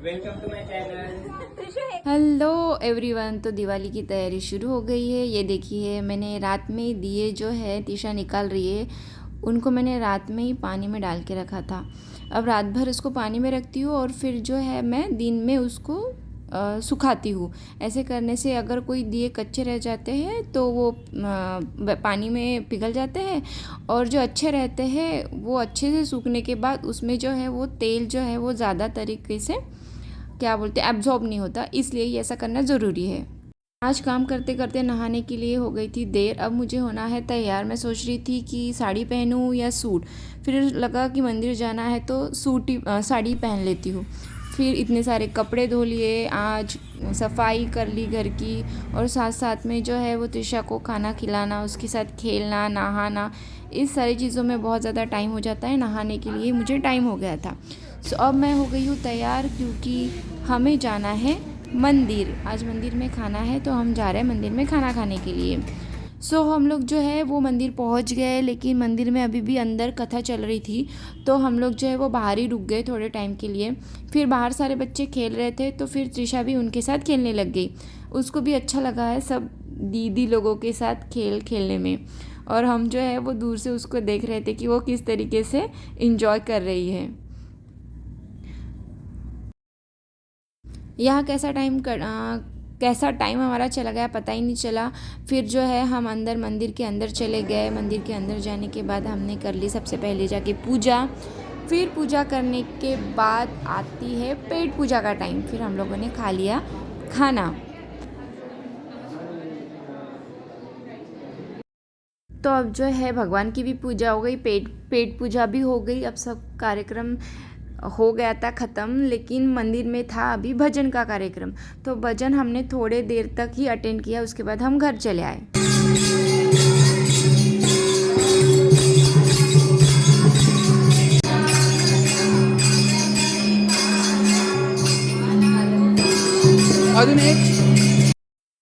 Welcome to my channel. Hello everyone. तो दिवाली की तैयारी शुरू हो गई है। ये देखिए मैंने रात में दिए जो है तीशा निकाल रही है, उनको मैंने रात में ही पानी में डाल के रखा था। अब रात भर उसको पानी में रखती हूँ और फिर जो है मैं दिन में उसको सुखाती हूँ। ऐसे करने से अगर कोई दिए कच्चे रह जाते हैं तो वो पानी में पिघल जाते हैं, और जो अच्छे रहते हैं वो अच्छे से सूखने के बाद उसमें जो है वो तेल जो है वो ज़्यादा तरीके से क्या बोलते हैं एब्जॉर्ब नहीं होता, इसलिए ये ऐसा करना ज़रूरी है। आज काम करते करते नहाने के लिए हो गई थी देर। अब मुझे होना है तैयार। मैं सोच रही थी कि साड़ी पहनूं या सूट, फिर लगा कि मंदिर जाना है तो साड़ी पहन लेती हूँ। फिर इतने सारे कपड़े धो लिए, आज सफाई कर ली घर की, और साथ साथ में जो है वो त्रिशा को खाना खिलाना, उसके साथ खेलना, नहाना, इस सारी चीज़ों में बहुत ज़्यादा टाइम हो जाता है। नहाने के लिए मुझे टाइम हो गया था। सो अब मैं हो गई हूँ तैयार, क्योंकि हमें जाना है मंदिर। आज मंदिर में खाना है तो हम जा रहे हैं मंदिर में खाना खाने के लिए। सो हम लोग जो है वो मंदिर पहुंच गए, लेकिन मंदिर में अभी भी अंदर कथा चल रही थी, तो हम लोग जो है वो बाहर ही रुक गए थोड़े टाइम के लिए। फिर बाहर सारे बच्चे खेल रहे थे तो फिर त्रिशा भी उनके साथ खेलने लग गई। उसको भी अच्छा लगा है सब दीदी लोगों के साथ खेलने में, और हम जो है वो दूर से उसको देख रहे थे कि वो किस तरीके से इंजॉय कर रही है। यहाँ कैसा टाइम हमारा चला गया पता ही नहीं चला। फिर जो है हम मंदिर के अंदर चले गए। मंदिर के अंदर जाने के बाद हमने कर ली सबसे पहले जाके पूजा। फिर पूजा करने के बाद आती है पेट पूजा का टाइम। फिर हम लोगों ने खा लिया खाना। तो अब जो है भगवान की भी पूजा हो गई, पेट पूजा भी हो गई। अब सब कार्यक्रम हो गया था ख़त्म, लेकिन मंदिर में था अभी भजन का कार्यक्रम, तो भजन हमने थोड़े देर तक ही अटेंड किया, उसके बाद हम घर चले आए।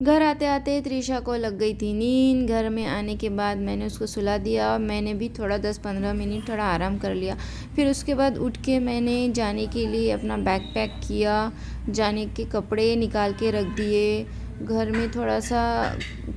घर आते आते त्रिशा को लग गई थी नींद। घर में आने के बाद मैंने उसको सुला दिया, और मैंने भी थोड़ा 10-15 मिनट थोड़ा आराम कर लिया। फिर उसके बाद उठ के मैंने जाने के लिए अपना बैग पैक किया, जाने के कपड़े निकाल के रख दिए, घर में थोड़ा सा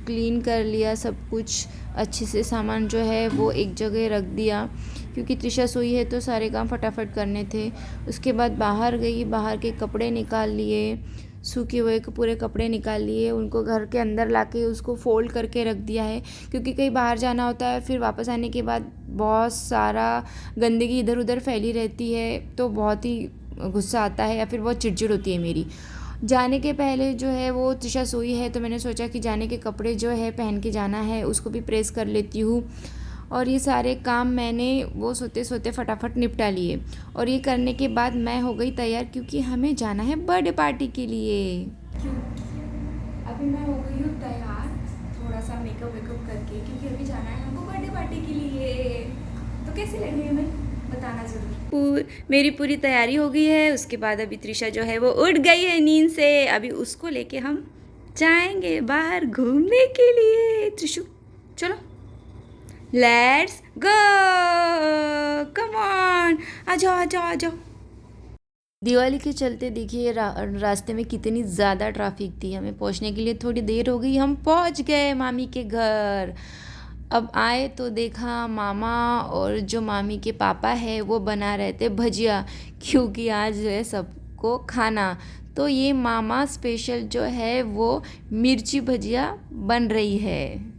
क्लीन कर लिया, सब कुछ अच्छे से सामान जो है वो एक जगह रख दिया, क्योंकि त्रिशा सोई है तो सारे काम फटाफट करने थे। उसके बाद बाहर गई, बाहर के कपड़े निकाल लिए, सूखे हुए पूरे कपड़े निकाल लिए, उनको घर के अंदर लाके उसको फोल्ड करके रख दिया है, क्योंकि कहीं बाहर जाना होता है, फिर वापस आने के बाद बहुत सारा गंदगी इधर उधर फैली रहती है, तो बहुत ही गुस्सा आता है या फिर बहुत चिड़चिड़ होती है मेरी। जाने के पहले जो है वो त्रिशा सोई है, तो मैंने सोचा कि जाने के कपड़े जो है पहन के जाना है, उसको भी प्रेस कर लेती हूँ। और ये सारे काम मैंने वो सोते सोते फटाफट निपटा लिए, और ये करने के बाद मैं हो गई तैयार, क्योंकि हमें जाना है बर्थडे पार्टी के लिए। अभी मैं हो गई हूँ तैयार, थोड़ा सा मेकअप वेकअप करके, क्योंकि अभी जाना है हमको बर्थडे पार्टी के लिए। तो कैसी लग रही है मैं बताना ज़रूर। मेरी पूरी तैयारी हो गई है। उसके बाद अभी त्रिशा जो है वो उठ गई है नींद से। अभी उसको लेके हम जाएंगे बाहर घूमने के लिए। त्रिशु चलो, लेट्स गो, कम ऑन, आ जाओ आ जाओ आ जाओ। दिवाली के चलते देखिए रास्ते में कितनी ज़्यादा ट्रैफिक थी। हमें पहुंचने के लिए थोड़ी देर हो गई। हम पहुंच गए मामी के घर। अब आए तो देखा मामा और जो मामी के पापा है वो बना रहे थे भजिया, क्योंकि आज जो है सबको खाना। तो ये मामा स्पेशल जो है वो मिर्ची भजिया बन रही है।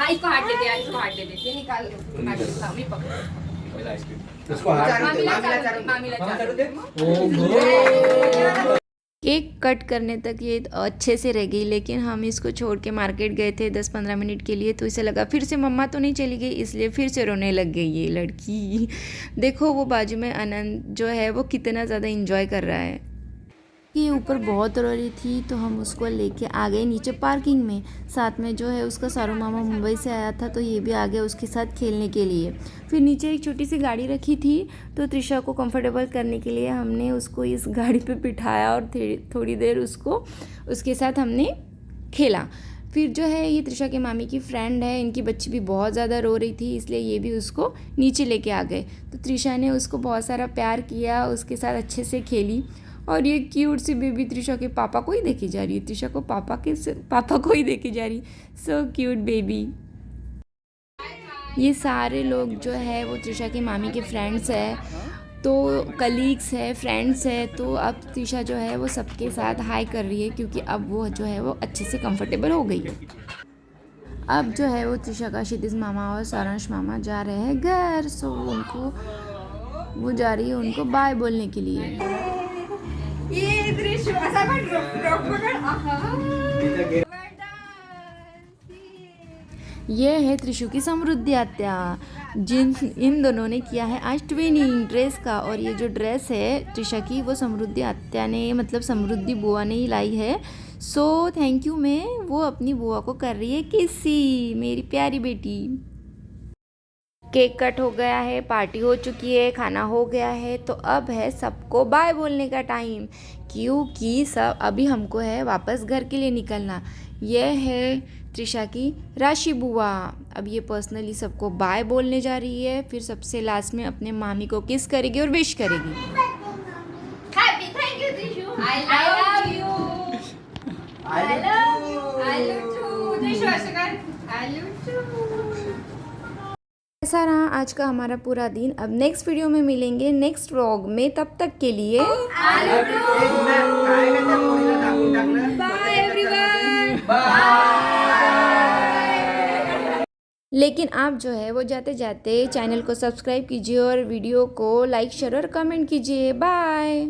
इसको हाथ दे दे यार, इसको हाथ दे दे, ये निकाल मामी पकड़, इसको हाथ दे। केक कट करने तक ये अच्छे से रह गई, लेकिन हम इसको छोड़ के मार्केट गए थे 10-15 मिनट के लिए, तो इसे लगा फिर से मम्मा तो नहीं चली गई, इसलिए फिर से रोने लग गई ये लड़की। देखो वो बाजू में आनंद जो है वो कितना ज़्यादा इंजॉय कर रहा है। ये ऊपर बहुत रो रही थी तो हम उसको लेके आ गए नीचे पार्किंग में। साथ में जो है उसका सारू मामा मुंबई से आया था तो ये भी आ गया उसके साथ खेलने के लिए। फिर नीचे एक छोटी सी गाड़ी रखी थी तो त्रिशा को कंफर्टेबल करने के लिए हमने उसको इस गाड़ी पे बिठाया और थोड़ी देर उसके साथ हमने खेला। फिर जो है ये त्रिशा के मामी की फ्रेंड है, इनकी बच्ची भी बहुत ज़्यादा रो रही थी इसलिए ये भी उसको नीचे लेके आ गए। तो त्रिशा ने उसको बहुत सारा प्यार किया, उसके साथ अच्छे से खेली। और ये क्यूट सी बेबी त्रिशा के पापा को ही देखी जा रही है, त्रिशा को पापा को ही देखी जा रही, सो क्यूट बेबी। ये सारे लोग जो है वो त्रिशा के मामी के फ्रेंड्स है, तो कलीग्स है, फ्रेंड्स है। तो अब त्रिशा जो है वो सबके साथ हाई कर रही है क्योंकि अब वो जो है वो अच्छे से कंफर्टेबल हो गई है। अब जो है वो त्रिशा का क्षितिज मामा और सारांश मामा जा रहे हैं घर, सो वो जा रही है उनको बाय बोलने के लिए। ये दृश्य ऐसा पकड़ ये है त्रिशु की समृद्धि आत्या, इन दोनों ने किया है आज ट्विनिंग ड्रेस का। और ये जो ड्रेस है त्रिशा की वो समृद्धि आत्या ने मतलब समृद्धि बुआ ने ही लाई है। सो थैंक यू में वो अपनी बुआ को कर रही है किसी, मेरी प्यारी बेटी। केक कट हो गया है, पार्टी हो चुकी है, खाना हो गया है, तो अब है सबको बाय बोलने का टाइम क्योंकि सब अभी हमको है वापस घर के लिए निकलना। यह है त्रिशा की राशि बुआ, अब ये पर्सनली सबको बाय बोलने जा रही है, फिर सबसे लास्ट में अपने मामी को किस करेगी और विश करेगी। Happy thank you Trishu, I love you, I love you Trishu, I love you. ऐसा रहा आज का हमारा पूरा दिन। अब नेक्स्ट वीडियो में मिलेंगे नेक्स्ट व्लॉग में, तब तक के लिए बाय एवरीवन। लेकिन आप जो है वो जाते जाते चैनल को सब्सक्राइब कीजिए और वीडियो को लाइक शेयर और कमेंट कीजिए। बाय।